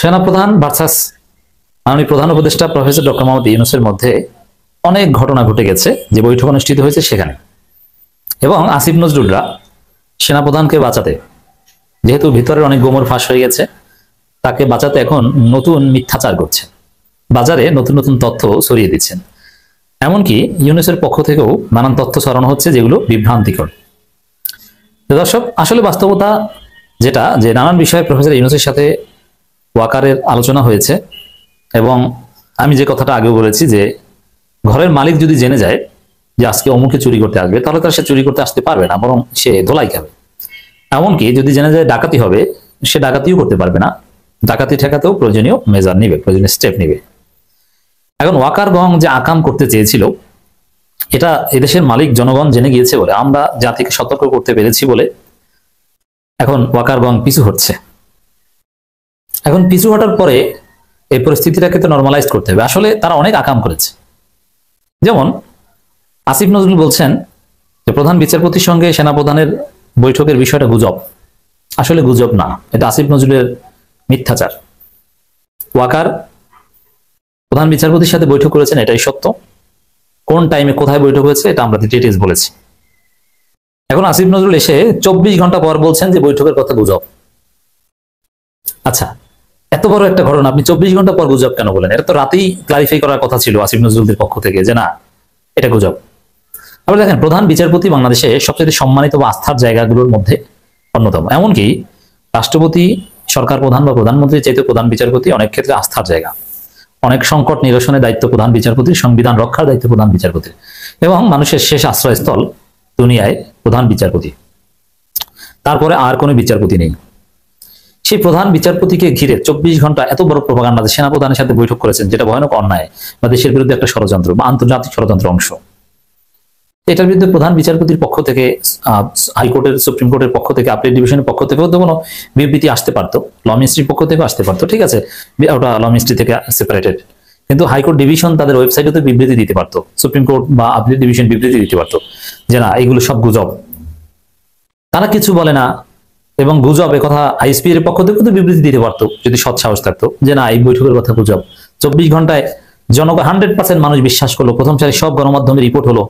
সেনাপ্রধান ভার্সাস মাননীয় প্রধান উপদেষ্টা প্রফেসর ডক্টর মোহাম্মদ ইউনূসের মধ্যে অনেক ঘটনা ঘটে গেছে যে বৈঠক অনুষ্ঠিত হয়েছে সেখানে, এবং আসিফ নজরুলরা সেনাপ্রধানকে বাঁচাতে, যেহেতু ভিতরের অনেক গোমর ফাঁস হয়ে গেছে, তাকে বাঁচাতে এখন নতুন মিথ্যাচার করছে, বাজারে নতুন নতুন তথ্য ছড়িয়ে দিচ্ছেন। এমনকি ইউনূসের পক্ষ থেকেও নানান তথ্য ছড়ানো হচ্ছে যেগুলো বিভ্রান্তিকর। দর্শক, আসলে বাস্তবতা যেটা, যে নানান বিষয়ে প্রফেসর ইউনূসের সাথে ওয়াকারের আলোচনা হয়েছে, এবং আমি যে কথাটা আগেও বলেছি যে ঘরের মালিক যদি জেনে যায় যে আজকে অমুকে চুরি করতে আসবে, তাহলে তার সে চুরি করতে আসতে পারবে না, বরং সে ধোলাই খাবে। এমনকি যদি জেনে যায় ডাকাতি হবে, সে ডাকাতিও করতে পারবে না, ডাকাতি ঠেকাতেও প্রয়োজনীয় মেজার নিবে, প্রয়োজনীয় স্টেপ নিবে। এখন ওয়াকার গং যে আকাম করতে চেয়েছিল, এটা এদেশের মালিক জনগণ জেনে গিয়েছে বলে, আমরা জাতিকে সতর্ক করতে পেরেছি বলে এখন ওয়াকার গং পিছু হচ্ছে। এখন পিছু হটার পরে এই পরিস্থিতিটাকে তো নর্মালাইজ করতে হবে। আসলে তারা অনেক আকাম করেছে। যেমন আসিফ নজরুল বলছেন যে প্রধান বিচারপতির সঙ্গে সেনাপ্রধানের বৈঠকের বিষয়টা গুজব। আসলে গুজব না, এটা আসিফ নজরুলের মিথ্যাচার। ওয়াকার প্রধান বিচারপতির সাথে বৈঠক করেছেন, এটাই সত্য। কোন টাইমে কোথায় বৈঠক হয়েছে এটা আমরা ডিটেইলস বলেছি। এখন আসিফ নজরুল এসে 24 ঘন্টা পর বলছেন যে বৈঠকের কথা গুজব। আচ্ছা, এত বড় একটা ঘটনা আপনি 24 ঘন্টা পর গুজব কেন বলেন? এটা তো রাতেই ক্লারিফাই করার কথা ছিল আসিফ নজরুলদের পক্ষ থেকে, যে না, এটা গুজব। আবার দেখেন, প্রধান বিচারপতি বাংলাদেশে সবচেয়ে সম্মানিত বা আস্থার জায়গাগুলোর মধ্যে অন্যতম। এমনকি রাষ্ট্রপতি, সরকার প্রধান বা প্রধানমন্ত্রীর চাইতে প্রধান বিচারপতি অনেক ক্ষেত্রে আস্থার জায়গা। অনেক সংকট নিরসনের দায়িত্ব প্রধান বিচারপতির, সংবিধান রক্ষার দায়িত্ব প্রধান বিচারপতির, এবং মানুষের শেষ আশ্রয়স্থল দুনিয়ায় প্রধান বিচারপতি। তারপরে আর কোনো বিচারপতি নেই। সেই প্রধান বিচারপতিকে ঘিরে 24 ঘন্টা এত বড় প্রপাগান্ডা, সেনাপ্রধানের সাথে বৈঠক করেছেন, যেটা ভয়ানক অন্যায় বা দেশের বিরুদ্ধে একটা ষড়যন্ত্র বা আন্তর্জাতিক ষড়যন্ত্র অংশ। এটার বিরুদ্ধে প্রধান বিচারপতির পক্ষ থেকে, হাইকোর্টের, সুপ্রিম কোর্টের পক্ষ থেকে, আপিল ডিভিশনের পক্ষ থেকেও তো কোনো বিবৃতি আসতে পারতো, ল মিনিস্ট্রির পক্ষ থেকেও আসতে পারতো। ঠিক আছে, ওটা ল মিনিস্ট্রি থেকে সেপারেটেড, কিন্তু হাইকোর্ট ডিভিশন তাদের ওয়েবসাইটে তো বিবৃতি দিতে পারতো, সুপ্রিম কোর্ট বা আপিল ডিভিশন বিবৃতি দিতে পারতো যে না, এগুলো সব গুজব। তারা কিছু বলে না, এবং গুজব এ কথা আইএসপি এর পক্ষ থেকে তো বিবৃতি দিতে পারতো যদি সৎ সাহস থাকতো, যে না, এই বৈঠকের কথা গুজব। 24 ঘন্টায় জনগণ 100% মানুষ বিশ্বাস করলো, প্রথম সারি সব গণমাধ্যমে রিপোর্ট হলো।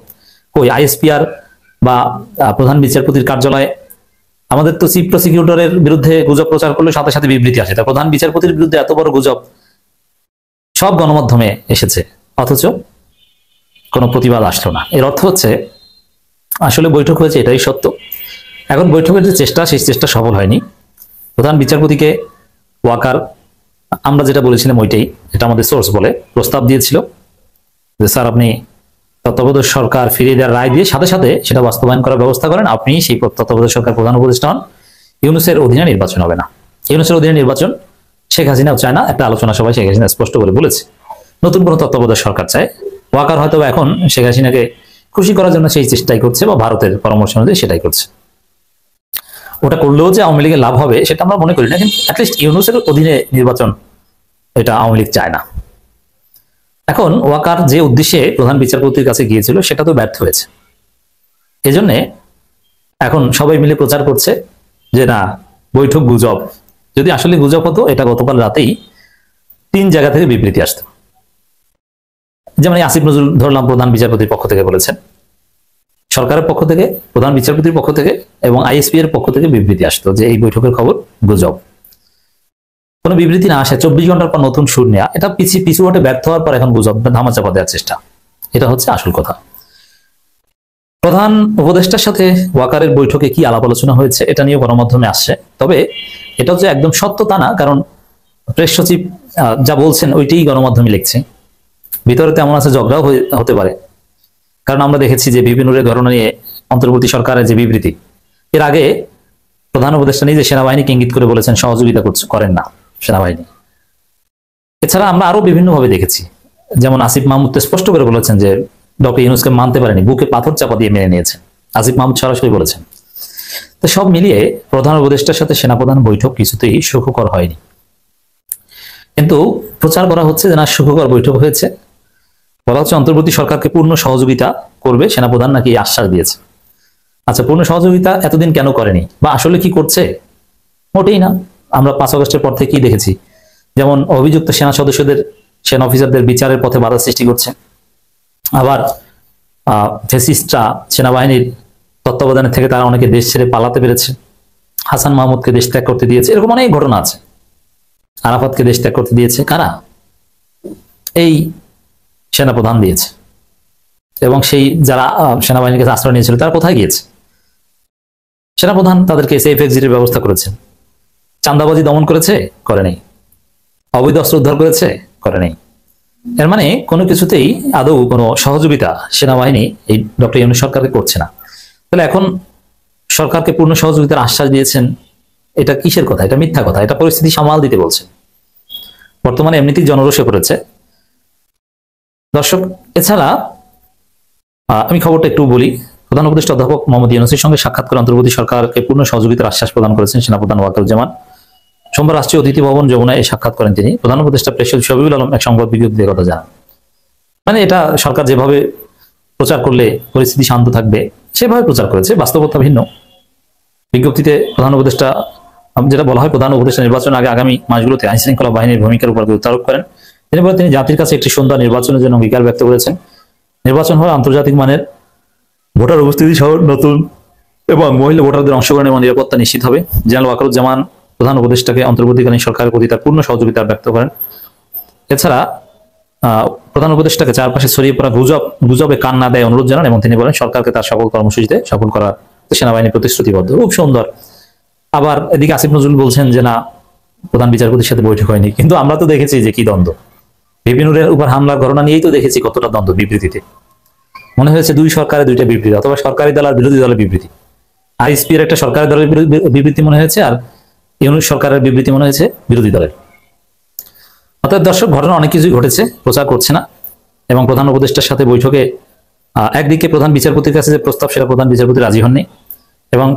কই আইএসপিআর বা প্রধান বিচারপতির কার্যালয়ে, আমাদের তো চিফ প্রসিকিউটরের বিরুদ্ধে গুজব প্রচার করলে সাথে সাথে বিবৃতি আসে, তা প্রধান বিচারপতির বিরুদ্ধে এত বড় গুজব সব গণমাধ্যমে এসেছে, অথচ কোনো প্রতিবাদ আসলো না। এর অর্থ হচ্ছে আসলে বৈঠক হয়েছে, এটাই সত্য। এখন বৈঠকের যে চেষ্টা, সেই চেষ্টা সফল হয়নি। প্রধান বিচারপতিকে ওয়াকার, আমরা যেটা বলেছিলাম ওইটাই, এটা আমাদের সোর্স বলে, প্রস্তাব দিয়েছিল যে স্যার, আপনি তত্ত্বাবধায়ক সরকার ফিরিয়ে দেওয়ার রায় দিয়ে সাথে সাথে সেটা বাস্তবায়ন করার ব্যবস্থা করেন, আপনি সেই তত্ত্বাবধায়ক সরকার প্রধান উপদেষ্টা হন, ইউনূসের অধীনে নির্বাচন হবে না। ইউনূসের অধীনে নির্বাচন শেখ হাসিনাও চায় না, একটা আলোচনা সভায় শেখ হাসিনা স্পষ্ট করে বলেছে নতুন কোনো তত্ত্বাবধায়ক সরকার চায়। ওয়াকার হয়তো এখন শেখ হাসিনাকে খুশি করার জন্য সেই চেষ্টাই করছে, বা ভারতের পরামর্শ অনুযায়ী সেটাই করছে। ওটা করলেও যে আওয়ামী লীগের লাভ হবে সেটা আমরা মনে করি না, কিন্তু অ্যাটলিস্ট ইউনূসের অধীনে নির্বাচন এটা আওয়ামী লীগ চায় না। এখন ওয়াকার যে উদ্দেশ্যে প্রধান বিচারপতির কাছে গিয়েছিল সেটা তো ব্যর্থ হয়েছে। এজন্যে এখন সবাই মিলে প্রচার করছে যে না, বৈঠক গুজব। যদি আসলে গুজব হতো, এটা গতকাল রাতেই 3 জায়গা থেকে বিবৃতি আসতো। যেমন আসিফ নজরুল ধরলাম প্রধান বিচারপতির পক্ষ থেকে বলেছেন, সরকারের পক্ষ থেকে, প্রধান বিচারপতির পক্ষ থেকে, এবং আইএসপি এর পক্ষ থেকে বিবৃতি আসতো যে এই বৈঠকের খবর গুজব। কোনো বিবৃতি না আসে, 24 ঘন্টার পর নতুন সুর নেওয়া, এটা পিছু হটে ব্যর্থ হওয়ার পর এখন গুজব ধামাচাপা দেওয়ার চেষ্টা, এটা হচ্ছে আসল কথা। প্রধান উপদেষ্টার সাথে ওয়াকারের বৈঠকে কি আলাপ আলোচনা হয়েছে এটা নিয়ে গণমাধ্যমে আসছে, তবে এটা যে একদম সত্য তা না, কারণ প্রেস সচিব যা বলছেন ওইটাই গণমাধ্যমে লিখছে। ভিতরে তেমন আছে, ঝগড়াও হতে পারে, কারণ আমরা দেখেছি যে বিপিনুরের ঘটনা নিয়ে অন্তর্বর্তী সরকারের যে বিবৃতি, এর আগে প্রধান উপদেষ্টা নিজে সেনাবাহিনীকে ইঙ্গিত করে বলেছেন সহযোগিতা করেন না সেনাবাহিনী। এছাড়া আমরা আরো বিভিন্নভাবে দেখেছি, যেমন আসিফ মাহমুদ স্পষ্ট করে বলেছেন যে ডক্টর ইউনূসকে মানতে পারেনি, বুকে পাথর চাপা দিয়ে মেনে নিয়েছেন, আসিফ মাহমুদ সরাসরি বলেছেন। তো সব মিলিয়ে প্রধান উপদেষ্টার সাথে সেনাপ্রধান বৈঠক কিছুতেই সুখকর হয়নি, কিন্তু প্রচার করা হচ্ছে যে না, সুখকর বৈঠক হয়েছে। বলা হচ্ছে অন্তর্বর্তী সরকারকে পূর্ণ সহযোগিতা করবে, সেনাপ্রধান নাকি আশ্বাস দিয়েছে। আচ্ছা, পূর্ণ সহযোগিতা এতদিন কেন করেনি, বা আসলে কি করছে? মোটেই না। আমরা 5 আগস্টের পর থেকে কি দেখেছি যেমন অভিযুক্ত সেনা সদস্যদের, সেনা অফিসারদের বিচারের পথে বাধা সৃষ্টি করছে। আবার ফ্যাসিস্টরা সেনাবাহিনীর তত্ত্বাবধানে থেকে তারা অনেকে দেশ ছেড়ে পালাতে পেরেছে। হাসান মাহমুদকে দেশ ত্যাগ করতে দিয়েছে, এরকম অনেক ঘটনা আছে। আরাফাতকে দেশ ত্যাগ করতে দিয়েছে কারা? এই সেনাপ্রধান দিয়েছে। এবং সেই যারা সেনাবাহিনীর কাছে আশ্রয় নিয়েছিল তারা কোথায় গিয়েছে? সেনাপ্রধান তাদেরকে সেফ এক্সিটের ব্যবস্থা করেছেন। চাঁদাবাজি দমন করেছে? করে নেই। অবৈধ অস্ত্র উদ্ধার করেছে? করে নেই। এর মানে কোনো কিছুতেই আদৌ কোনো সহযোগিতা সেনাবাহিনী এই ডক্টর ইউনূস সরকারকে করছে না। তাহলে এখন সরকারকে পূর্ণ সহযোগিতার আশ্বাস দিয়েছেন, এটা কিসের কথা? এটা মিথ্যা কথা। এটা পরিস্থিতি সামাল দিতে বলছেন। বর্তমানে এমনিতেই জনরোষে পড়েছে। দর্শক, এছাড়া আমি খবরটা একটু বলি। প্রধান উপদেষ্টা অধ্যাপক মোহাম্মদ ইউনূসের সঙ্গে সাক্ষাৎ করে অন্তর্বর্তী সরকারকে পূর্ণ সহযোগিতার আশ্বাস প্রদান করেছেন সেনাপ্রধান ওয়াকারুজ্জামান। সোমবার রাষ্ট্রীয় অতিথি ভবন যমুনায় এই সাক্ষাৎ করেন তিনি। প্রধান উপদেষ্টা প্রেসিডেন্ট শফিউল আলম এক সংবাদ বিজ্ঞপ্তিতে কথা জানান। মানে এটা সরকার যেভাবে প্রচার করলে পরিস্থিতি শান্ত থাকবে সেভাবে প্রচার করেছে, বাস্তবতা ভিন্ন। বিজ্ঞপ্তিতে প্রধান উপদেষ্টা যেটা বলা হয়, প্রধান উপদেষ্টা নির্বাচন আগে আগামী মাসগুলোতে আইন শৃঙ্খলা বাহিনীর ভূমিকার উপর গুরুত্ব আরোপ করেন। তিনি বলেন, তিনি জাতির কাছে একটি সুন্দর নির্বাচনের জন্য অঙ্গীকার ব্যক্ত করেছেন। নির্বাচন হলে আন্তর্জাতিক মানের ভোটার উপস্থিতি সহ নতুন এবং মহিলা ভোটারদের অংশগ্রহণ এবং নিরাপত্তা নিশ্চিত হবে। জেনারেল ওয়াকারুজ্জামান প্রধান উপদেষ্টাকে অন্তর্বর্তীকালীন সরকারের প্রতি তার পূর্ণ সহযোগিতা ব্যক্ত করেন। এছাড়া প্রধান উপদেষ্টাকে চারপাশে ছড়িয়ে পড়া গুজবে কান না দেয় অনুরোধ জানান এবং তিনি বলেন সরকারকে তার সকল কর্মসূচিতে সফল করার সেনাবাহিনী প্রতিশ্রুতিবদ্ধ। খুব সুন্দর। আবার এদিকে আসিফ নজরুল বলছেন যে না, প্রধান বিচারপতির সাথে বৈঠক হয়নি। কিন্তু আমরা তো দেখেছি যে কি দ্বন্দ্ব। ভিপি নুরের উপর হামলার ঘটনা নিয়েই তো দেখেছি কতটা দ্বন্দ্ব বিবৃতিতে। মনে হয়েছে দুই সরকারের দুইটা বিবৃতি, অথবা সরকারি দল আর বিরোধী দলের বিবৃতি। আইএসপি এর একটা সরকারি দলের বিবৃতি মনে হয়েছে, আর ইউনূস সরকারের বিবৃতি মনে হয়েছে বিরোধী দলের। অর্থাৎ দর্শক, ঘটনা অনেক কিছুই ঘটেছে, প্রচার করছে না। এবং প্রধান উপদেষ্টার সাথে বৈঠকে একদিকে প্রধান বিচারপতির কাছে যে প্রস্তাব, সেটা প্রধান বিচারপতি রাজি হননি এবং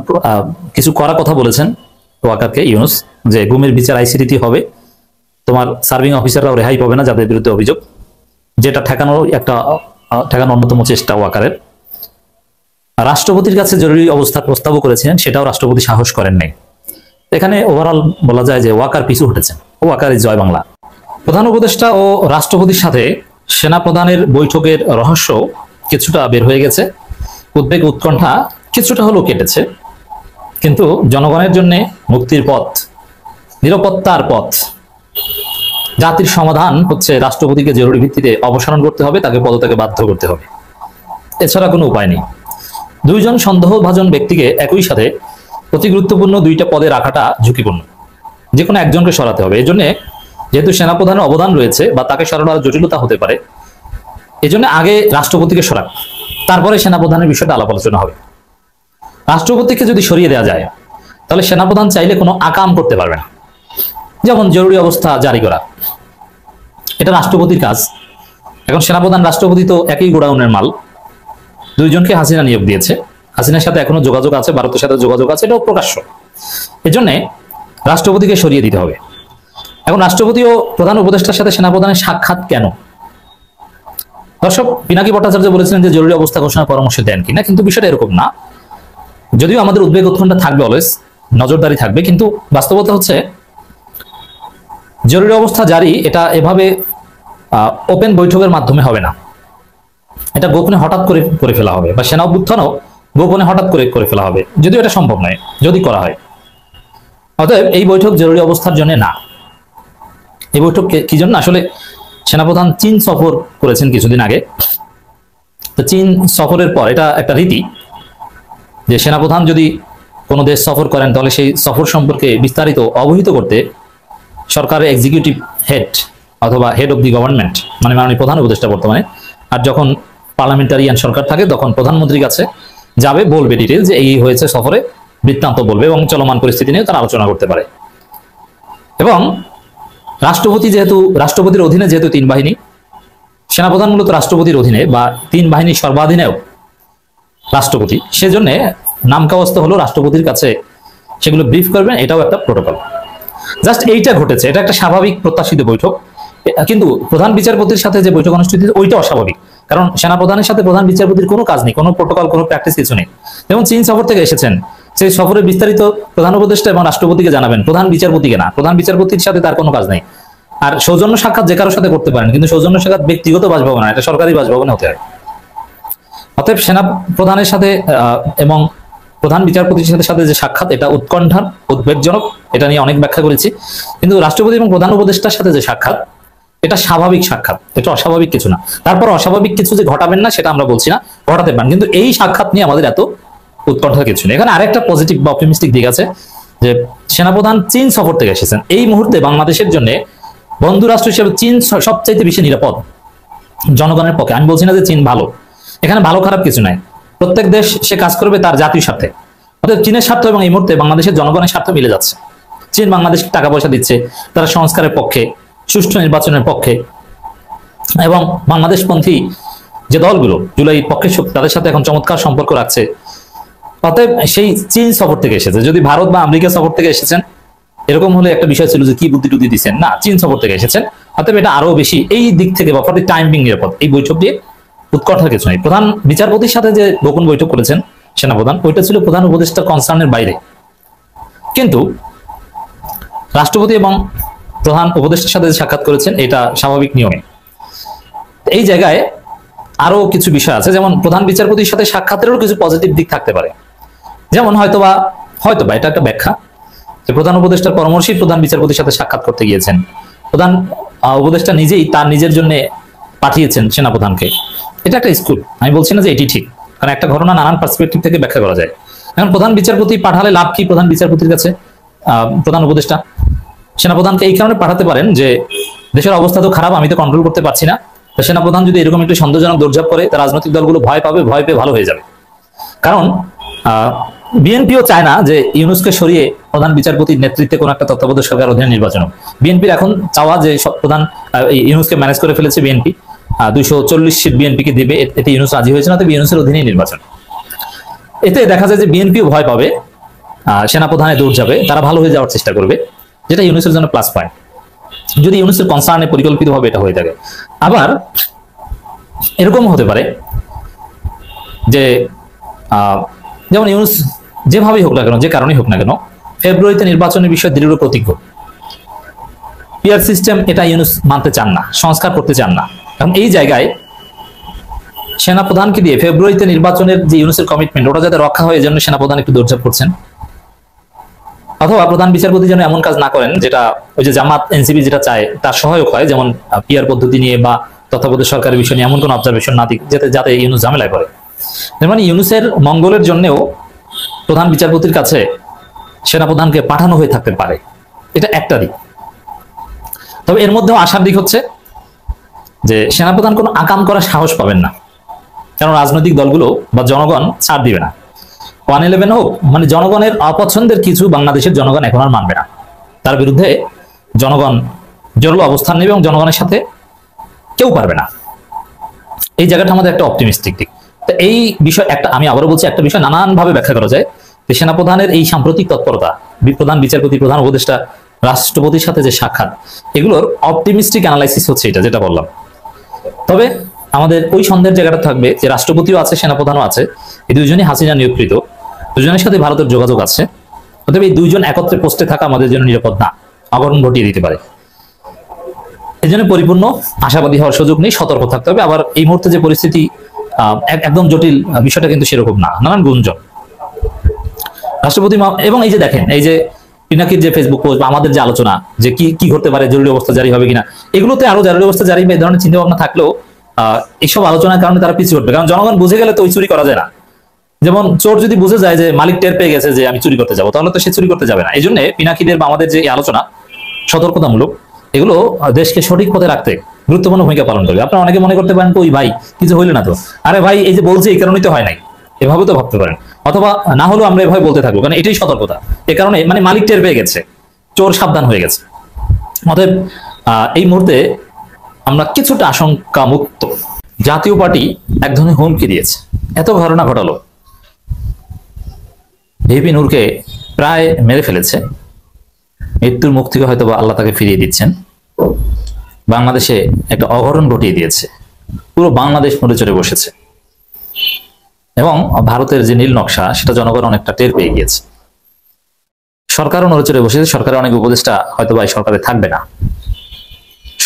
কিছু করা কথা বলেছেন ওয়াকারকে ইউনূস, যে গুমের বিচার আইসিটিতে হবে, তোমার সার্ভিং অফিসাররাও রেহাই পাবে না যাদের বিরুদ্ধে অভিযোগ, যেটা ঠেকানোর অন্যতম চেষ্টা ওয়াকারের। রাষ্ট্রপতির কাছে জরুরি অবস্থার প্রস্তাবও করেছিলেন, সেটাও রাষ্ট্রপতি সাহস করেন নাই। এখানে ওভারঅল বলা যায় যে ওয়াকার পিছু হটেছেন। ওয়াকার ইজ জয় বাংলা। প্রধান উপদেষ্টা ও রাষ্ট্রপতির সাথে সেনাপ্রধানের বৈঠকের রহস্য কিছুটা বের হয়ে গেছে। উদ্বেগ উৎকণ্ঠা কিছুটা হলেও কেটেছে, কিন্তু জনগণের জন্য মুক্তির পথ, নিরাপত্তার পথ, জাতির সমাধান হচ্ছে রাষ্ট্রপতিকে জরুরি ভিত্তিতে অপসারণ করতে হবে, তাকে পদত্যাগে বাধ্য করতে হবে। এছাড়া কোনো উপায় নেই। দুইজন সন্দেহভাজন ব্যক্তিকে একই সাথে অতি গুরুত্বপূর্ণ দুইটা পদে রাখাটা ঝুঁকিপূর্ণ। যে কোনো একজনকে সরাতে হবে। এই জন্য, যেহেতু সেনাপ্রধানের অবদান রয়েছে বা তাকে সরানোর জটিলতা হতে পারে, এই জন্য আগে রাষ্ট্রপতিকে সরাক, তারপরে সেনাপ্রধানের বিষয়টা আলাপ আলোচনা হবে। রাষ্ট্রপতিকে যদি সরিয়ে দেওয়া যায়, তাহলে সেনাপ্রধান চাইলে কোনো আকাম করতে পারবে না। যেমন জরুরি অবস্থা জারি করা, এটা রাষ্ট্রপতির কাজ। এখন সেনাপ্রধান রাষ্ট্রপতি তো একই গোডাউনের মাল। দুইজনকে হাসিনা নিয়োগ দিয়েছে, হাসিনার সাথে এখনো যোগাযোগ আছে, ভারতের সাথে যোগাযোগ আছে, এটাও প্রকাশ্য। এজন্য রাষ্ট্রপতিকে সরিয়ে দিতে হবে। এখন রাষ্ট্রপতি ও প্রধান উপদেষ্টার সাথে সেনাপ্রধানের সাক্ষাৎ কেন? দর্শক, পিনাকি ভট্টাচার্য বলেছিলেন যে জরুরি অবস্থা ঘোষণার পরামর্শ দেন কিনা, কিন্তু বিষয়টা এরকম না। যদিও আমাদের উদ্বেগ উৎকণ্ঠা থাকবে, অলওয়েজ নজরদারি থাকবে, কিন্তু বাস্তবতা হচ্ছে জরুরি অবস্থা জারি এটা এভাবে ওপেন বৈঠকের মাধ্যমে হবে না। এটা গোপনে হঠাৎ করে ফেলা হবে, বা সেনা অভ্যুত্থানও গোপনে হঠাৎ করে ফেলা হবে, যদিও এটা সম্ভব নয় যদি করা হয়। অতএব এই বৈঠক জরুরি অবস্থার জন্য না। এই বৈঠক কি জন্য? আসলে সেনাপ্রধান চীন সফর করেছেন কিছুদিন আগে। তো চীন সফরের পর এটা একটা রীতি যে সেনাপ্রধান যদি কোনো দেশ সফর করেন, তাহলে সেই সফর সম্পর্কে বিস্তারিত অবহিত করতে সরকারের এক্সিকিউটিভ হেড অথবা হেড অব দি গভর্নমেন্ট, মানে মাননীয় প্রধান উপদেষ্টা বর্তমানে, আর যখন পার্লামেন্টারিয়ান সরকার থাকে তখন প্রধানমন্ত্রীর কাছে যাবে, বলবে ডিটেল যে এই হয়েছে সফরে, বৃত্তান্ত বলবে এবং চলমান পরিস্থিতি নিয়ে তারা আলোচনা করতে পারে। এবং রাষ্ট্রপতির অধীনে যেহেতু তিন বাহিনী, সেনাপ্রধান মূলত রাষ্ট্রপতির অধীনে বা তিন বাহিনীর সর্বাধীনেও রাষ্ট্রপতি, সেজন্য নামকাওয়াস্ত হলো রাষ্ট্রপতির কাছে সেগুলো ব্রিফ করবেন, এটাও একটা প্রোটোকল। জাস্ট এইটা ঘটেছে, এটা একটা স্বাভাবিক প্রত্যাশিত বৈঠক। কিন্তু প্রধান বিচারপতির সাথে যে বৈঠক অনুষ্ঠিত ওইটা অস্বাভাবিক, কারণ সেনাপ্রধানের সাথে প্রধান বিচারপতির কোনো কাজ নেই, কোনো প্রোটোকল, কোনো প্র্যাকটিস কিছু নেই। যেমন চীন সফর থেকে এসেছেন, সেই সফরের বিস্তারিত প্রধান উপদেষ্টা এবং রাষ্ট্রপতিকে জানাবেন, প্রধান বিচারপতিকে না। প্রধান বিচারপতির সাথে তার কোনো কাজ নেই। আর সৌজন্য সাক্ষাৎ যে কারোর সাথে করতে পারেন, কিন্তু সৌজন্য সাক্ষাৎ ব্যক্তিগত বাসভবন না, এটা সরকারি বাসভবনে হতে হয়। অতএব সেনা প্রধানের সাথে এবং প্রধান বিচারপতির সাথে যে সাক্ষাৎ, এটা উৎকণ্ঠার, উদ্বেগজনক, এটা নিয়ে অনেক ব্যাখ্যা করেছি। কিন্তু রাষ্ট্রপতি এবং প্রধান উপদেষ্টার সাথে যে সাক্ষাৎ, এটা স্বাভাবিক সাক্ষাৎ, এটা অস্বাভাবিক কিছু না। তারপর অস্বাভাবিক কিছু যে ঘটাবেন না সেটা আমরা বলছি না, ঘটাতে পারেন, কিন্তু এই সাক্ষাৎ নিয়ে আমাদের এত উৎকণ্ঠার কিছু নেই। এখানে আরেকটা পজিটিভ বা অপটিমিস্টিক দিক আছে যে সেনাপ্রধান চীন সফর থেকে এসেছেন। এই মুহূর্তে বাংলাদেশের জন্য বন্ধু রাষ্ট্র হিসেবে চীন সবচাইতে বেশি নিরাপদ জনগণের পক্ষে। আমি বলছি না যে চীন ভালো, এখানে ভালো খারাপ কিছু নাই, প্রত্যেক দেশ সে কাজ করবে তার জাতীয় স্বার্থে। অর্থাৎ চীনের স্বার্থ এবং এই মুহূর্তে বাংলাদেশের জনগণের স্বার্থ মিলে যাচ্ছে। চীন বাংলাদেশকে টাকা পয়সা দিচ্ছে, তারা সংস্কারের পক্ষে, সুষ্ঠু নির্বাচনের পক্ষে, এবং বাংলাদেশপন্থী যে দলগুলো জুলাই পক্ষের শক্তি, তাদের সাথে এখন চমৎকার সম্পর্ক রাখছে। অতএব সেই চীন সফর থেকে এসেছে। যদি ভারত বা আমেরিকা সফর থেকে এসেছেন এরকম হলে একটা বিষয় ছিল যে কি বুদ্ধি টুদ্ধি দিচ্ছেন, না, চীন সফর থেকে এসেছেন। অতএব এটা আরো বেশি এই দিক থেকে বা ফর দি টাইম বিং নিরাপদ। এই বৈঠক দিয়ে উৎকণ্ঠার কিছু নেই। প্রধান বিচারপতির সাথে যে গোপন বৈঠক করেছেন সেনাপ্রধান, ওইটা ছিল প্রধান উপদেষ্টার কনসার্নের বাইরে, কিন্তু রাষ্ট্রপতি এবং প্রধান উপদেষ্টার সাথে যে সাক্ষাৎ করেছেন এটা স্বাভাবিক নিয়মে। এই জায়গায় আরো কিছু বিষয় আছে, যেমন প্রধান বিচারপতির সাথে সাক্ষাতেরও কিছু পজিটিভ দিক থাকতে পারে। যেমন হয়তোবা এটা একটা ব্যাখ্যা যে প্রধান উপদেষ্টার পরামর্শী প্রধান বিচারপতির সাথে সাক্ষাৎ করতে গিয়েছেন, প্রধান উপদেষ্টা নিজেই তার নিজের জন্য পাঠিয়েছেন সেনাপ্রধানকে। এটা একটা স্কুল, আমি বলছি না যে এটি ঠিক, কারণ একটা ঘটনা নানান পার্সপেক্টিভ থেকে ব্যাখ্যা করা যায়। এখন প্রধান বিচারপতি পাঠালে লাভ কি প্রধান বিচারপতির কাছে? প্রধান উপদেষ্টা সেনাপ্রধানকে এই কারণে পাঠাতে পারেন যে দেশের অবস্থা তো খারাপ, আমি তো কন্ট্রোল করতে পারছি না। সেনাপ্রধান যদি এরকম একটু সন্দেহজনক দৌড়ঝাঁপ করে, তার রাজনৈতিক দলগুলো ভয় পাবে, ভয় পেয়ে ভালো হয়ে যাবে। কারণ বিএনপিও চায় না যে ইউনূসকে সরিয়ে প্রধান বিচারপতির নেতৃত্বে কোন একটা তত্ত্বাবধায়ক সরকার অধীনে নির্বাচন হোক। বিএনপির এখন চাওয়া যে প্রধান ইউনূসকে ম্যানেজ করে ফেলেছে বিএনপি, 240 সিট বিএনপিকে দেবে, এতে ইউনূস রাজি হয়েছে না, তবে ইউনূসের অধীনেই নির্বাচন। এতে দেখা যায় যে বিএনপিও ভয় পাবে, সেনাপ্রধানে দৌড় যাবে, তারা ভালো হয়ে যাওয়ার চেষ্টা করবে, যেটা ইউনূসের জন্য প্লাস পয়েন্ট, যদি ইউনূসের কনসার্নে পরিকল্পিতভাবে এটা হয়ে থাকে। আবার এরকম হতে পারে যে যেমন ইউনূস যেভাবেই হোক না কেন, যে কারণেই হোক না কেন, ফেব্রুয়ারিতে নির্বাচনের বিষয়ে দৃঢ় প্রতিজ্ঞ। পিআর সিস্টেম এটা ইউনূস মানতে চান না, সংস্কার করতে চান না। এখন এই জায়গায় সেনাপ্রধানকে দিয়ে ফেব্রুয়ারিতে নির্বাচনের যে ইউনূসের কমিটমেন্ট, ওটা যাতে রক্ষা হয়, এজন্য সেনাপ্রধান একটু দৌড়ঝাঁপ করছেন। অথবা প্রধান বিচারপতি যেন এমন কাজ না করেন যেটা ওই যে জামাত এনসিপি যেটা চায় তার সহায়ক হয়, যেমন পিআর পদ্ধতি নিয়ে বা তত্ত্বাবধায়ক সরকারের বিষয় নিয়ে এমন কোন অবজারভেশন না দিক যাতে ইউনূস ঝামেলায় পড়ে। মানে ইউনূসের মঙ্গলের জন্যও প্রধান বিচারপতির কাছে সেনাপ্রধানকে পাঠানো হয়ে থাকতে পারে, এটা একটা দিক। তবে এর মধ্যেও আশার দিক হচ্ছে যে সেনাপ্রধান কোনো আকাম করার সাহস পাবেন না, কারণ রাজনৈতিক দলগুলো বা জনগণ ছাড় দিবে না। 111 হোক, মানে জনগণের অপছন্দের কিছু বাংলাদেশের জনগণ এখন আর মানবে না, তার বিরুদ্ধে জনগণ জোরালো অবস্থান নেবে এবং জনগণের সাথে কেউ পারবে না। এই জায়গাটা আমাদের একটা অপটিমিস্টিক দিক। তো এই বিষয় একটা, আমি আবারও বলছি, একটা বিষয় নানান ভাবে ব্যাখ্যা করা যায় যে সেনাপ্রধানের এই সাম্প্রতিক তৎপরতা, প্রধান বিচারপতি, প্রধান উপদেষ্টা, রাষ্ট্রপতির সাথে যে সাক্ষাৎ, এগুলোর অপটিমিস্টিক অ্যানালাইসিস হচ্ছে এটা, যেটা বললাম। তবে আমাদের ওই সন্দেহের জায়গাটা থাকবে যে রাষ্ট্রপতিও আছে, সেনাপ্রধানও আছে, এই দুইজনই হাসিনা নিয়োগকৃত, দুজনের সাথে ভারতের যোগাযোগ আছে। অতএব এই দুইজন একত্রে পোস্টে থাকা আমাদের জন্য নিরাপদ না, অঘটন ঘটিয়ে দিতে পারে। এই জন্য পরিপূর্ণ আশাবাদী হওয়ার সুযোগ নেই, সতর্ক থাকতে হবে। আবার এই মুহূর্তে যে পরিস্থিতি একদম জটিল, বিষয়টা কিন্তু সেরকম না, নানান গুঞ্জন। রাষ্ট্রপতি এবং এই যে দেখেন, এই যে পিনাকির যে ফেসবুক পোস্ট বা আমাদের যে আলোচনা যে কি ঘটতে পারে, জরুরি অবস্থা জারি হবে কিনা, এগুলোতে আরো জরুরি অবস্থা জারি বা এই ধরনের চিন্তা ভাবনা থাকলেও এইসব আলোচনার কারণে তারা পিছিয়ে উঠবে, কারণ জনগণ বুঝে গেলে তো ওই চুরি করা যায় না। যেমন চোর যদি বুঝে যায় যে মালিক টের পেয়ে গেছে যে আমি চুরি করতে যাবো, তাহলে তো সে চুরি করতে যাবে না। এই জন্য পিনাকিদের বা আমাদের যে আলোচনা সতর্কতামূলক, এগুলো দেশকে সঠিক পথে রাখতে গুরুত্বপূর্ণ ভূমিকা পালন করবে। আপনারা অনেকে মনে করতে পারেন ওই ভাই কিছু হইলে না তো, আরে ভাই এই যে বলছে এই কারণেই তো হয় নাই, এভাবে তো ভাবতে পারেন। অথবা না হলেও আমরা এভাবে বলতে থাকবো, কারণ এটাই সতর্কতা। এ কারণে মানে মালিক টের পেয়ে গেছে, চোর সাবধান হয়ে গেছে। অতএব এই মুহূর্তে আমরা কিছুটা আশঙ্কা মুক্ত। জাতীয় পার্টি এক ধরনের হুমকি দিয়েছে, এত ঘটনা ঘটালো, ভিপি নূরকে প্রায় মেরে ফেলেছে, মৃত্যুর মুখ থেকে হয়তো বা আল্লাহ তাকে ফিরিয়ে দিচ্ছেন, বাংলাদেশে একটা অঘটন ঘটিয়ে দিয়েছে, পুরো বাংলাদেশ নড়ে চড়ে বসেছে, এবং ভারতের যে নীল নকশা সেটা জনগণ অনেকটা টের পেয়ে গিয়েছে। সরকারও নড়ে চড়ে বসেছে, সরকারের অনেক উপদেষ্টা হয়তো বা এই সরকারে থাকবে না।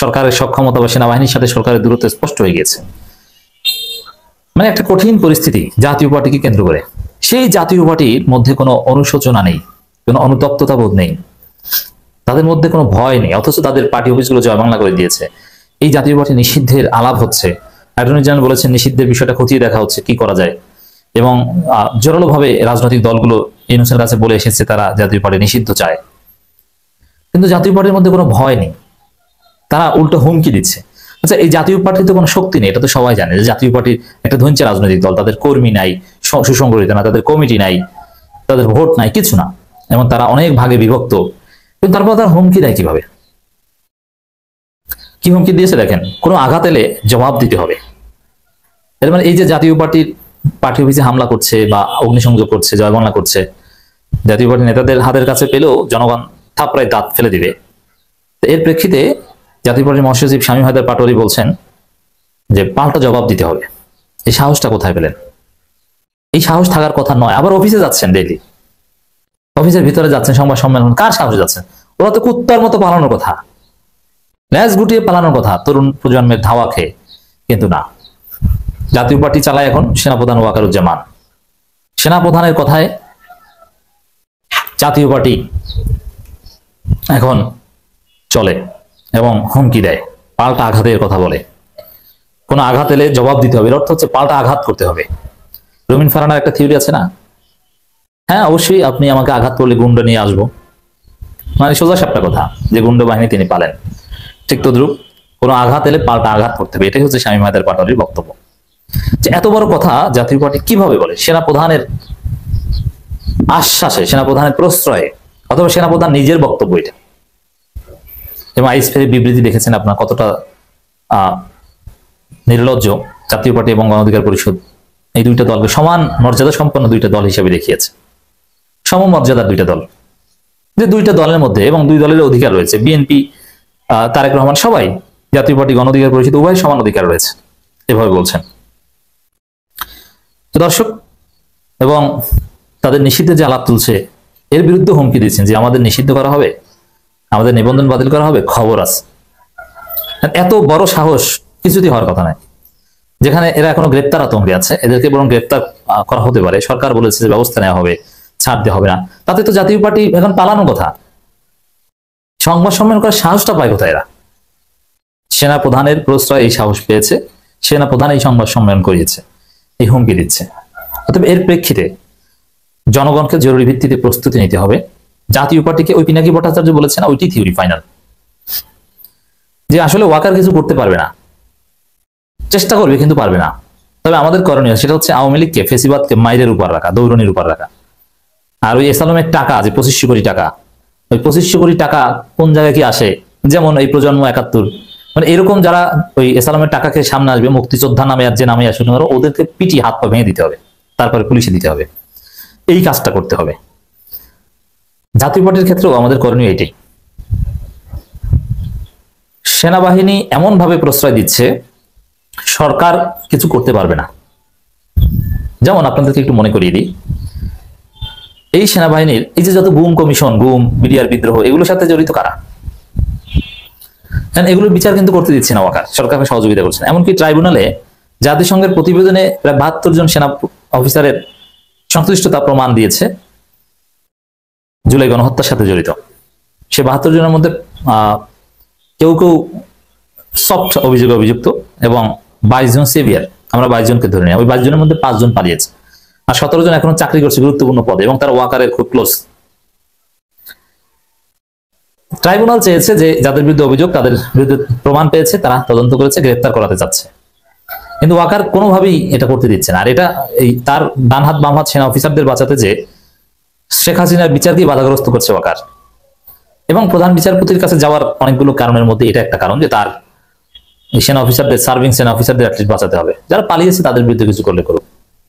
সরকারের সক্ষমতা বা সেনাবাহিনীর সাথে সরকারের দূরত্ব স্পষ্ট হয়ে গেছে। মানে একটা কঠিন পরিস্থিতি জাতীয় পার্টিকে কেন্দ্র করে। সেই জাতীয় পার্টির মধ্যে কোনো অনুশোচনা নেই, কোনো অনুতপ্ততা বোধ নেই, তাদের মধ্যে কোনো ভয় নেই, অথচ তাদের পার্টি অফিসগুলো জয় বাংলা করে দিয়েছে। এই জাতীয় পার্টি নিষিদ্ধের আলাপ হচ্ছে, অ্যাটর্নি জেনারেল বলেছেন নিষিদ্ধের বিষয়টা খতিয়ে দেখা হচ্ছে কি করা যায়, এবং জোরালোভাবে রাজনৈতিক দলগুলো ইউনূসের কাছে বলে এসেছে তারা জাতীয় পার্টি নিষিদ্ধ চায়। কিন্তু জাতীয় পার্টির মধ্যে কোনো ভয় নেই, তারা উল্টো হুমকি দিচ্ছে। আচ্ছা, এই জাতীয় পার্টির তো কোনো শক্তি নেই, এটা তো সবাই জানে যে জাতীয় পার্টির একটা ধনচে রাজনৈতিক দল, তাদের কর্মী নাই, সুসংগঠিত না, তাদের কমিটি নাই, তাদের ভোট নাই, কিছু না, এবং তারা অনেক ভাগে বিভক্ত। কিন্তু তারপর তারা হুমকি দেয় কিভাবে? কি হুমকি দিয়েছে দেখেন, কোনো আঘাত এলে জবাব দিতে হবে। এর মানে এই যে জাতীয় পার্টির পার্টি অফিসে হামলা করছে বা অগ্নিসংযোগ করছে, জয় বাংলা করছে, জাতীয় পার্টি নেতাদের হাতের কাছে পেলেও জনগণ থাপড়ায় দাঁত ফেলে দিবে। এর প্রেক্ষিতে জাতীয় পার্টির মহাসচিব শামীম হায়দার পাটোয়ারি বলছেন যে পাল্টা জবাব দিতে হবে। এই সাহসটা কোথায় পেলেন? এই সাহস থাকার কথা নয়। আবার অফিসে যাচ্ছেন, ডেইলি অফিসের ভিতরে যাচ্ছেন, সংবাদ সম্মেলন, কার সাহসে যাচ্ছেন? ওরা তো কুত্তার মতো পালানোর কথা, ল্যাজ গুটিয়ে পালানোর কথা, তরুণ প্রজন্মের ধাওয়া খেয়ে। কিন্তু না, জাতীয় পার্টি চালায় এখন সেনাপ্রধান ওয়াকারুজ্জামান। সেনাপ্রধানের কথায় জাতীয় পার্টি এখন চলে এবং হুমকি দেয়, পাল্টা আঘাতের কথা বলে। কোনো আঘাত এলে জবাব দিতে হবে, এর অর্থ হচ্ছে পাল্টা আঘাত করতে হবে। রুমিন ফারহানার একটা থিওরি আছে না, হ্যাঁ অবশ্যই আপনি আমাকে আঘাত করলে গুন্ড নিয়ে আসবো, মানে সোজা সাপটা কথা, যে গুন্ড বাহিনী তিনি পালেন। ঠিক তদ্রুপ কোনো আঘাত এলে পাল্টা আঘাত করতে হবে, এটাই হচ্ছে শামীম হায়দার পাটোয়ারির বক্তব্য। যে এত বড় কথা জাতীয় পার্টি কিভাবে বলে? সেনাপ্রধানের আশ্বাসে, সেনাপ্রধানের প্রশ্রয়ে, অথবা সেনাপ্রধান নিজের বক্তব্য এটা। এবং আইএসপির বিবৃতি দেখেছেন আপনার, কতটা নির্লজ্জ। জাতীয় পার্টি এবং গণ অধিকার পরিষদ এই দুইটা দলকে সমান মর্যাদা সম্পন্ন দুইটা দল হিসেবে দেখিয়েছে, সমমর্যাদার দুইটা দল, যে দুইটা দলের মধ্যে এবং দুই দলের অধিকার রয়েছে। বিএনপি, তারেক রহমান, সবাই, জাতীয় পার্টি, গণ অধিকার পরিষদ উভয় সমান অধিকার রয়েছে, এভাবে বলছেন। তো দর্শক, এবং তাদের নিষিদ্ধে যে আলাপ তুলছে এর বিরুদ্ধে হুমকি দিচ্ছেন যে আমাদের নিষিদ্ধ করা হবে, আমাদের নিবন্ধন বাতিল করা হবে, খবর আছে। এত বড় সাহস কিছুতেই হওয়ার কথা নয়। যেখানে এরা এখনো গ্রেপ্তার আতঙ্কে আছে, এদেরকে বরং গ্রেপ্তার করা হতে পারে, সরকার বলেছে যে ব্যবস্থা নেওয়া হবে, ছাড় দেওয়া হবে না, তাতে তো জাতীয় পার্টি এখন পালানোর কথা। সংবাদ সম্মেলন করার সাহসটা পায় কোথায় এরা? সেনা প্রধানের প্রশ্রয় এই সাহস পেয়েছে, সেনা প্রধান এই সংবাদ সম্মেলন করিয়েছে, এই হুমকি দিচ্ছে। অতএব এর প্রেক্ষিতে জনগণকে জরুরি ভিত্তিতে প্রস্তুতি নিতে হবে। জাতীয় পার্টিকে ওই পিনাকি ভট্টাচার্য বলেছেন, ওইটি থিওরি ফাইনাল, যে আসলে ওয়াকার কিছু করতে পারবে না, চেষ্টা করবে কিন্তু পারবে না। তবে আমাদের করণীয় সেটা হচ্ছে আওয়ামী লীগকে, ফেসিবাদকে মাইরের উপর রাখা, দৌড়নির উপর রাখা। আর ওই এসালামের টাকা, যে 2500 কোটি টাকা, ওই 2500 কোটি টাকা কোন জায়গায় কি আসে, যেমন এই প্রজন্ম 71, মানে এরকম যারা ওই এসালামের টাকাকে সামনে আসবে, মুক্তিযোদ্ধা নামে আর যে নামে আসবে, ওদেরকে পিটি হাত পা ভেঙে দিতে হবে, তারপরে পুলিশে দিতে হবে। এই কাজটা করতে হবে। জাতীয় পার্টির ক্ষেত্রেও আমাদের করণীয় এটাই। সেনাবাহিনী এমন ভাবে প্রশ্রয় দিচ্ছে, সরকার কিছু করতে পারবে না। যেমন আপনাদেরকে একটু মনে করিয়ে দিই, এই সেনাবাহিনীর এই যে যত গুম কমিশন, গুম, বিডিআর বিদ্রোহ, এগুলোর সাথে জড়িত কারা? এগুলোর বিচার কিন্তু করতে দিচ্ছে না ওয়াকার, সরকারকে সহযোগিতা করছেন। এমনকি ট্রাইব্যুনালে জাতিসংঘের প্রতিবেদনে প্রায় 72 জন সেনা অফিসারের সংশ্লিষ্টতা প্রমাণ দিয়েছে জুলাই গণহত্যার সাথে জড়িত। সে 72 জনের মধ্যে কেউ কেউ সফট অভিযোগে অভিযুক্ত এবং 22 জন সেভিয়ার। আমরা 22 জনকে ধরে নিই, ওই 22 জনের মধ্যে 5 জন পালিয়েছে, আর 17 জন এখনো চাকরি করছে গুরুত্বপূর্ণ পদে, এবং তারা ওয়াকারের খুব ক্লোজ। ট্রাইব্যুনাল চেয়েছে যে যাদের বিরুদ্ধে অভিযোগ, তাদের বিরুদ্ধে প্রমাণ পেয়েছে, তারা তদন্ত করেছে, গ্রেফতার করাতে চাচ্ছে। কিন্তু ওয়াকার কোনোভাবেই এটা করতে দিচ্ছে না। আর এটা এই তার ডান হাত বাম হাত সেনা অফিসারদের বাঁচাতে যে শেখ হাসিনার বিচারকেই বাধাগ্রস্ত করছে ওয়াকার। এবং প্রধান বিচারপতির কাছে যাওয়ার অনেকগুলো কারণের মধ্যে এটা একটা কারণ, যে তার সেনা অফিসারদের, সার্ভিং সেনা অফিসারদের অ্যাটলিস্ট বাঁচাতে হবে। যারা পালিয়েছে তাদের বিরুদ্ধে কিছু করলে করুক,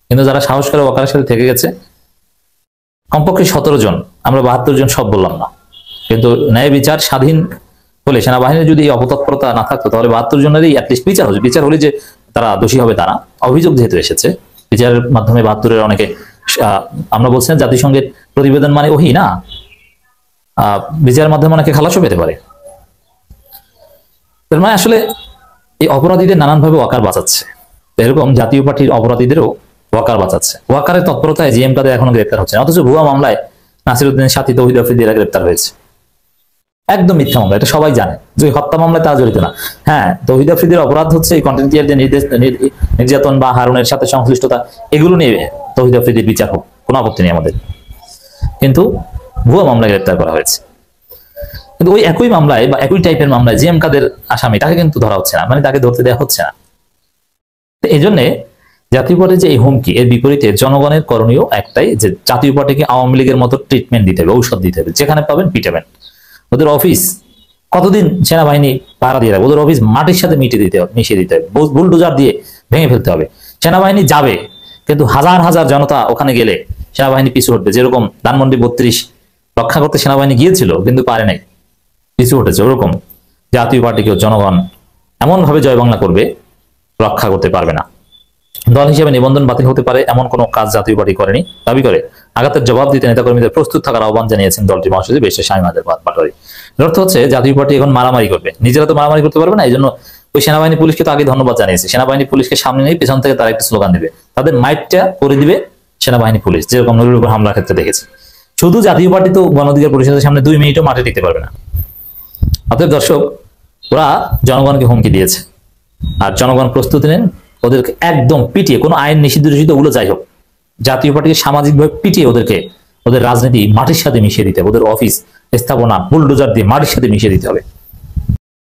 কিন্তু যারা সাহস করে ওয়াকারের সাথে থেকে গেছে, কমপক্ষে 17 জন, আমরা 72 জন সব বললাম না, কিন্তু ন্যায় বিচার স্বাধীন হলে, সেনাবাহিনীর যদি এই অপতৎপরতা না থাকতো, তাহলে 72 জনেরই অ্যাটলিস্ট বিচার হচ্ছে। বিচার হলে যে তারা দোষী হবে তারা, অভিযোগ যেহেতু এসেছে, বিচারের মাধ্যমে 72-এর অনেকে, আমরা বলছিলাম জাতিসংঘের প্রতিবেদন মানে ওহি না, বিচারের মাধ্যমে অনেকে খালাসও পেতে পারে। তার মানে আসলে এই অপরাধীদের নানানভাবে ওয়াকার বাঁচাচ্ছে, এরকম জাতীয় পার্টির অপরাধীদেরও ওয়াকার বাঁচাচ্ছে। ওয়াকারের তৎপরতায় জিএম কাদের এখনো গ্রেপ্তার হচ্ছে না, অথচ ভুয়া মামলায় নাসিরউদ্দিনের সাথী তৌহিদ আফ্রিদিরা গ্রেপ্তার হয়েছে। একদম মিথ্যা মামলা, এটা সবাই জানে যে হত্যা মামলায় তারা জড়িত না। হ্যাঁ, তৌহিদ আফ্রিদির অপরাধ হচ্ছে এই কন্টেন্ট ক্রিয়েটরদের নির্যাতন বা হারুনের সাথে সংশ্লিষ্টতা, এগুলো নিয়ে তৌহিদ আফ্রিদির বিচার হোক, কোনো আপত্তি নেই আমাদের, কিন্তু ভুয়া মামলায় গ্রেপ্তার করা হয়েছে। কিন্তু ওই একই মামলায় বা একই টাইপের মামলায় জিএম কাদের আসামি, তাকে কিন্তু ধরা হচ্ছে না, মানে তাকে ধরতে দেওয়া হচ্ছে না। এই জন্যে জাতীয় পার্টির যে এই হুমকি, এর বিপরীতে জনগণের করণীয় একটাই, যে জাতীয় পার্টিকে আওয়ামী লীগের মতো ট্রিটমেন্ট দিতে হবে, ঔষধ দিতে হবে, যেখানে পাবেন পিটাবেন। ওদের অফিস কতদিন সেনাবাহিনী পাহারা দিয়ে রাখবে, ওদের অফিস মাটির সাথে মিশিয়ে দিতে হবে, বুলডোজার দিয়ে ভেঙে ফেলতে হবে। সেনাবাহিনী যাবে, কিন্তু হাজার হাজার জনতা ওখানে গেলে সেনাবাহিনী পিছু হটবে। যেরকম ধানমন্ডি 32 রক্ষা করতে সেনাবাহিনী গিয়েছিল, কিন্তু পারে নাই, পিছু হটেছে। ওরকম জাতীয় পার্টিকেও জনগণ এমন ভাবে জয় বাংলা করবে, রক্ষা করতে পারবে না। দল হিসেবে নিবন্ধন বাতিল হতে পারে এমন কোনো কাজ জাতীয় পার্টি করেনি দাবি করে আঘাতের জবাব দিতে নেতাকর্মীদের প্রস্তুত থাকার আহ্বান জানিয়েছেন দলটির মহাসচিব বেশ শামীম পাটোয়ারি। এর অর্থ হচ্ছে জাতীয় পার্টি এখন মারামারি করবে, নিজেরা তো মারামারি করতে পারবে না, এই জন্য ওই সেনাবাহিনী পুলিশকে তো আগে ধন্যবাদ জানিয়েছে। সেনাবাহিনী পুলিশকে সামনে নিয়ে পেছন থেকে তারা একটা স্লোগান দিবে, তাদের মাইটটা করে দিবে সেনাবাহিনী পুলিশ, যেরকম নুরুল উপর হামলার ক্ষেত্রে দেখেছি। শুধু জাতীয় পার্টি তো গণ অধিকার পরিষদের সামনে 2 মিনিটও মাঠে টিকতে পারবে না। অতএব দর্শক, ওরা জনগণকে হুমকি দিয়েছে, আর জনগণ প্রস্তুতি নেন ওদেরকে একদম পিটিয়ে, কোনো আইন নিষিদ্ধ ওগুলো যাই হোক, জাতীয় পার্টিকে সামাজিকভাবে পিটিয়ে ওদেরকে, ওদের রাজনীতি মাটির সাথে মিশিয়ে দিতে হবে, ওদের অফিস স্থাপনা বুলডোজার দিয়ে মাটির সাথে মিশিয়ে দিতে হবে।